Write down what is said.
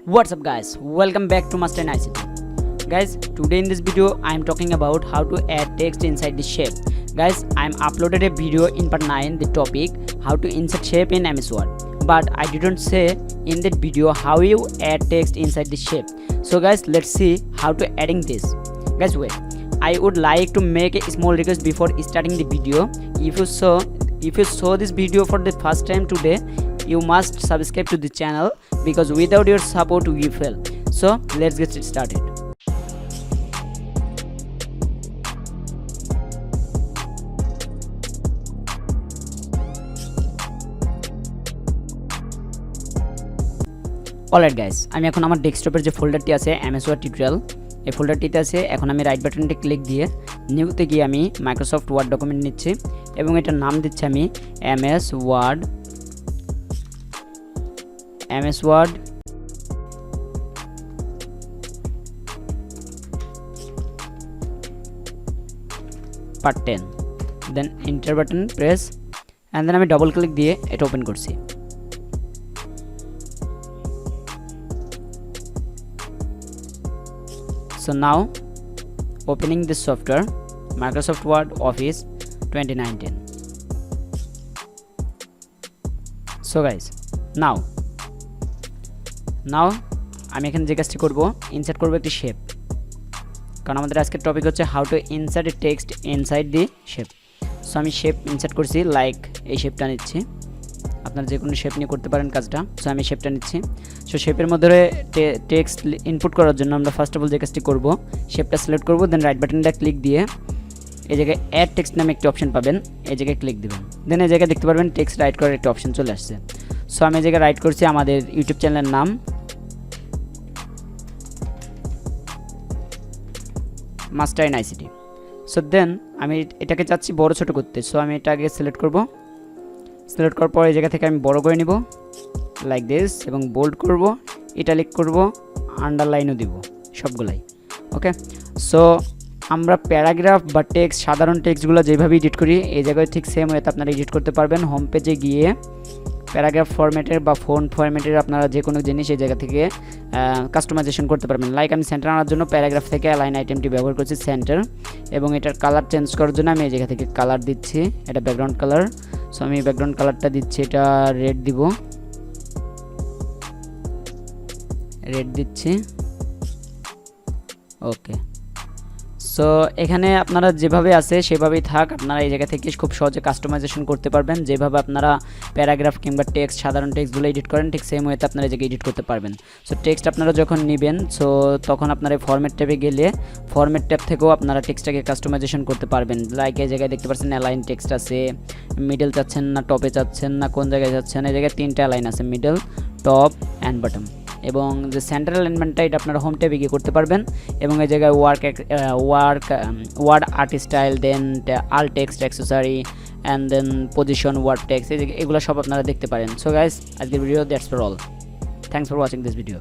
What's up guys, welcome back to Master in ICT. Guys, today in this video I am talking about how to add text inside the shape. Guys, I am uploaded a video in part 9, the topic how to insert shape in MS Word, but I didn't say in that video how you add text inside the shape. So guys, let's see how to adding this. Guys, wait, I would like to make a small request before starting the video. If you saw this video for the first time today, you must subscribe to the channel because without your support we fail. So let's get it started. Alright guys, আমি এখন আমার ডেস্কটপের যে ফোল্ডারটি আছে MS Word tutorial, এই ফোল্ডারটিতে আছে। এখন আমি রাইট বাটনটি ক্লিক দিয়ে নিউতে গিয়ে আমি মাইক্রোসফট ওয়ার্ড ডকুমেন্ট নিচ্ছি এবং এটার নাম দিচ্ছি আমি MS Word part 10, then enter button press and then আমি ডবল ক্লিক দিয়ে এটা ওপেন করছি। So now opening this software, Microsoft Word Office 2019. So guys, now আমি এখানে যে কাজটি করব, ইনসার্ট করব একটি শেপ, কারণ আমাদের আজকের টপিক হচ্ছে how to insert a text inside the shape. So আমি শেপ ইনসার্ট করছি, লাইক এই শেপটা নিচ্ছি, আপনারা যে কোনো শেপ নিয়ে করতে পারেন কাজটা। সো আমি শেপটা নিচ্ছি। সো শেপের মধ্যে টেক্সট ইনপুট করার জন্য আমরা ফার্স্ট অফ অল যে কাজটি করব, শেপটা সিলেক্ট করব, দেন রাইট বাটনটা ক্লিক দিয়ে এই জায়গায় অ্যাড টেক্সট নামে একটি অপশন পাবেন, এই জায়গায় ক্লিক দিবেন। দেন এই জায়গায় দেখতে পারবেন টেক্সট রাইট করার একটা অপশন চলে আসছে। সো আমি এই জায়গায় রাইট করছি আমাদের ইউটিউব চ্যানেলের নাম, master in ICT। So then আমি এটাকে চাচ্ছি বড় ছোট করতে। সো আমি এটা আগে সিলেক্ট করব, সিলেক্ট করার পর এই জায়গা থেকে আমি বড় করে নিব লাইক দিস, এবং বোল্ড করব, ইটালিক করব, আন্ডারলাইনও দিব, সবগুলাই ওকে। সো আমরা প্যারাগ্রাফ বা টেক্সট, সাধারণ টেক্সটগুলো যেভাবে এডিট করি এই জায়গায় ঠিক সেম ওয়েতে আপনারা এডিট করতে পারবেন। হোম পেজে গিয়ে প্যারাগ্রাফ ফরম্যাটের বা ফন্ট ফরম্যাটের আপনারা যে কোনো জিনিস এই জায়গা থেকে কাস্টমাইজেশন করতে পারবেন। লাইক আমি সেন্টার আনার জন্য প্যারাগ্রাফ থেকে অ্যালাইন আইটেমটি ব্যবহার করছি সেন্টার, এবং এটার কালার চেঞ্জ করার জন্য আমি এই জায়গা থেকে কালার দিচ্ছি, এটা ব্যাকগ্রাউন্ড কালার। সো আমি ব্যাকগ্রাউন্ড কালারটা দিচ্ছি, এটা রেড দিব, রেড দিচ্ছি ওকে। সো এখানে আপনারা যেভাবে আছে সেভাবেই থাক, আপনারা এই জায়গা থেকে খুব সহজে কাস্টমাইজেশন করতে পারবেন। যেভাবে আপনারা প্যারাগ্রাফ কিংবা টেক্সট, সাধারণ টেক্সটগুলো এডিট করেন ঠিক সেম ওয়েতে আপনারা এই জায়গায় এডিট করতে পারবেন। সো টেক্সট আপনারা যখন নেবেন, সো তখন আপনারা ফরম্যাট ট্যাবে গেলে ফরম্যাট ট্যাব থেকেও আপনারা টেক্সটটাকে কাস্টমাইজেশন করতে পারবেন। লাইক এই জায়গায় দেখতে পাচ্ছেন অ্যালাইন টেক্সট আছে, মিডল চাচ্ছেন না টপে চাচ্ছেন না কোন জায়গায় চাচ্ছেন, এই জায়গায় তিনটা অ্যালাইন আছে, মিডল, টপ অ্যান্ড বটম। এবং যে সেন্টার অ্যালাইনমেন্টটা এটা আপনারা হোম ট্যাবে গিয়ে করতে পারবেন। এবং এই জায়গায় word art style, then alt text accessory and then position word text, এগুলো সব আপনারা দেখতে পারেন। সো গাইস, আজকের video that's for all. Thanks for watching this video.